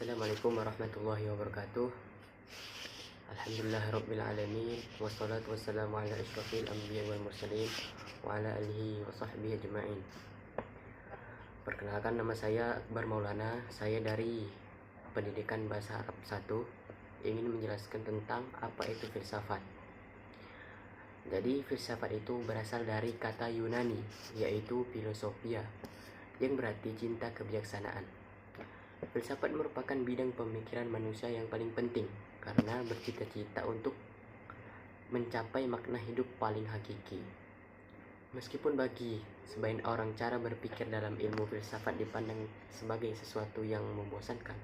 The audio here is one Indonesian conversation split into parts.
Assalamualaikum warahmatullahi wabarakatuh. Alhamdulillahirabbil alamin wassalatu wassalamu ala asyrofil anbiya'i wal mursalin wa ala alihi wa sahbihi ajma'in. Perkenalkan, nama saya Akbar Maulana. Saya dari Pendidikan Bahasa Arab 1 ingin menjelaskan tentang apa itu filsafat. Jadi filsafat itu berasal dari kata Yunani yaitu philosophia yang berarti cinta kebijaksanaan. Filsafat merupakan bidang pemikiran manusia yang paling penting karena bercita-cita untuk mencapai makna hidup paling hakiki. Meskipun bagi sebagian orang cara berpikir dalam ilmu filsafat dipandang sebagai sesuatu yang membosankan,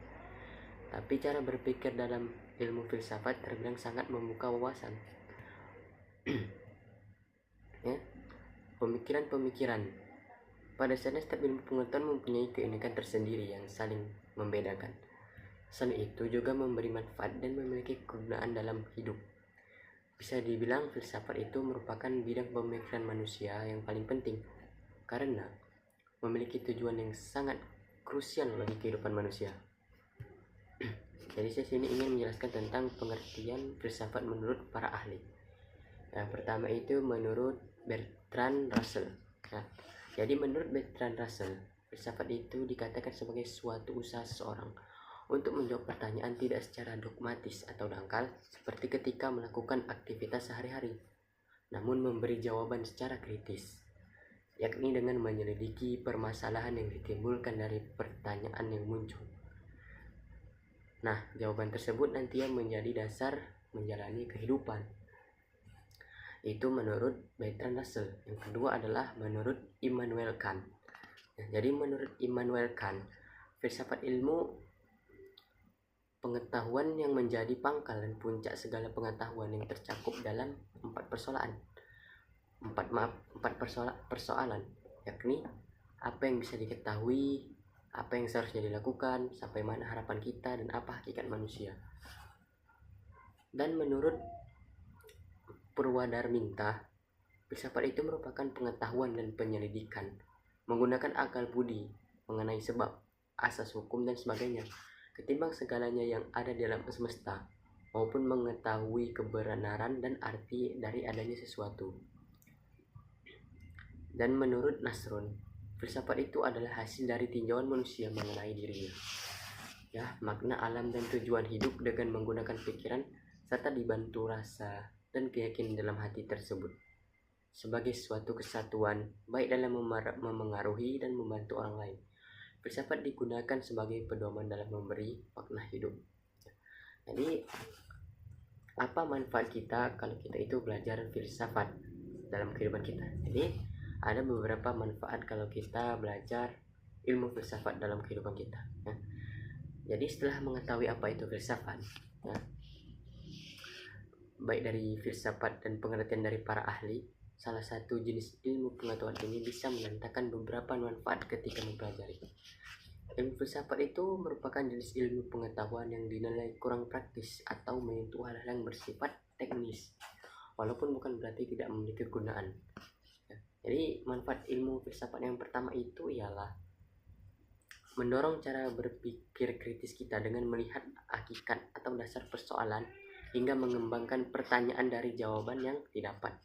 tapi cara berpikir dalam ilmu filsafat terbilang sangat membuka wawasan. Pemikiran-pemikiran. Pada dasarnya setiap ilmu pengetahuan mempunyai keunikan tersendiri yang saling membedakan. Selain itu juga memberi manfaat dan memiliki kegunaan dalam hidup. Bisa dibilang filsafat itu merupakan bidang pemikiran manusia yang paling penting karena memiliki tujuan yang sangat krusial bagi kehidupan manusia. Jadi saya sini ingin menjelaskan tentang pengertian filsafat menurut para ahli. Yang pertama itu menurut Bertrand Russell. Jadi menurut Bertrand Russell, filsafat itu dikatakan sebagai suatu usaha seseorang untuk menjawab pertanyaan tidak secara dogmatis atau dangkal seperti ketika melakukan aktivitas sehari-hari, namun memberi jawaban secara kritis, yakni dengan menyelidiki permasalahan yang ditimbulkan dari pertanyaan yang muncul. Nah, jawaban tersebut nantinya menjadi dasar menjalani kehidupan. Itu menurut Bertrand Russell. Yang kedua adalah menurut Immanuel Kant. Jadi menurut Immanuel Kant, filsafat ilmu pengetahuan yang menjadi pangkal dan puncak segala pengetahuan yang tercakup dalam empat persoalan, yakni apa yang bisa diketahui, apa yang seharusnya dilakukan, sampai mana harapan kita, dan apa hakikat manusia. Dan menurut Purwadarminta, filsafat itu merupakan pengetahuan dan penyelidikan menggunakan akal budi mengenai sebab, asas hukum dan sebagainya, ketimbang segalanya yang ada di alam semesta, maupun mengetahui kebenaran dan arti dari adanya sesuatu. Dan menurut Nasrun, filsafat itu adalah hasil dari tinjauan manusia mengenai dirinya, makna alam dan tujuan hidup dengan menggunakan pikiran serta dibantu rasa dan keyakinan dalam hati tersebut sebagai suatu kesatuan baik dalam memengaruhi dan membantu orang lain. Filsafat digunakan sebagai pedoman dalam memberi makna hidup. Jadi apa manfaat kita kalau kita itu belajar filsafat dalam kehidupan kita? Jadi ada beberapa manfaat kalau kita belajar ilmu filsafat dalam kehidupan kita. Jadi setelah mengetahui apa itu filsafat, baik dari filsafat dan pengertian dari para ahli, salah satu jenis ilmu pengetahuan ini bisa mendatangkan beberapa manfaat ketika mempelajari. Ilmu filsafat itu merupakan jenis ilmu pengetahuan yang dinilai kurang praktis atau menyentuh hal-hal yang bersifat teknis, walaupun bukan berarti tidak memiliki kegunaan. Jadi manfaat ilmu filsafat yang pertama itu ialah mendorong cara berpikir kritis kita dengan melihat hakikat atau dasar persoalan hingga mengembangkan pertanyaan dari jawaban yang didapat.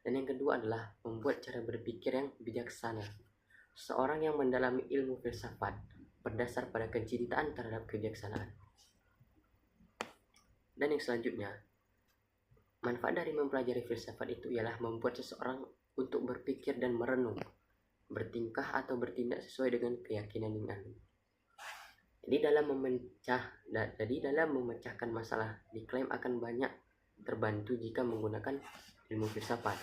Dan yang kedua adalah membuat cara berpikir yang bijaksana. Seorang yang mendalami ilmu filsafat berdasar pada kecintaan terhadap kebijaksanaan. Dan yang selanjutnya, manfaat dari mempelajari filsafat itu ialah membuat seseorang untuk berpikir dan merenung, bertingkah atau bertindak sesuai dengan keyakinan yang ada. Jadi dalam memecahkan masalah diklaim akan banyak terbantu jika menggunakan ilmu filsafat.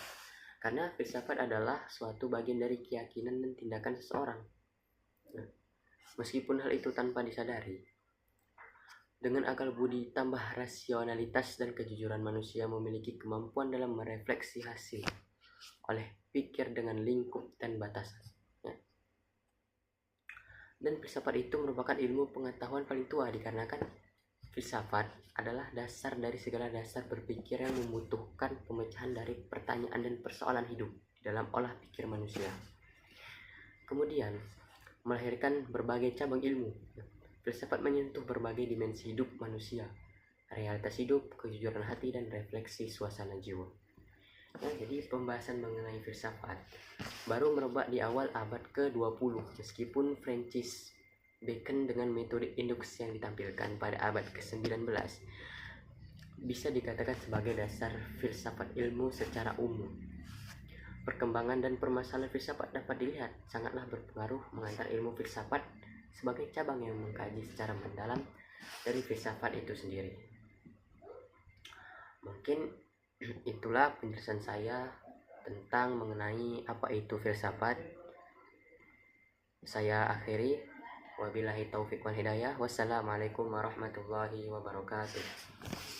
Karena filsafat adalah suatu bagian dari keyakinan dan tindakan seseorang. Meskipun hal itu tanpa disadari, dengan akal budi tambah rasionalitas dan kejujuran, manusia memiliki kemampuan dalam merefleksi hasil oleh pikir dengan lingkup dan batasan. Dan filsafat itu merupakan ilmu pengetahuan paling tua dikarenakan filsafat adalah dasar dari segala dasar berpikir yang membutuhkan pemecahan dari pertanyaan dan persoalan hidup dalam olah pikir manusia. Kemudian melahirkan berbagai cabang ilmu Filsafat menyentuh berbagai dimensi hidup manusia, realitas hidup, kejujuran hati, dan refleksi suasana jiwa. Nah, jadi pembahasan mengenai filsafat baru merebak di awal abad ke-20, meskipun Francis Bacon dengan metode induksi yang ditampilkan pada abad ke-19 bisa dikatakan sebagai dasar filsafat ilmu secara umum. Perkembangan dan permasalahan filsafat dapat dilihat sangatlah berpengaruh mengantar ilmu filsafat sebagai cabang yang mengkaji secara mendalam dari filsafat itu sendiri. Mungkin itulah penjelasan saya tentang mengenai apa itu filsafat. Saya akhiri. Wabillahi taufiq wal hidayah. Wassalamualaikum warahmatullahi wabarakatuh.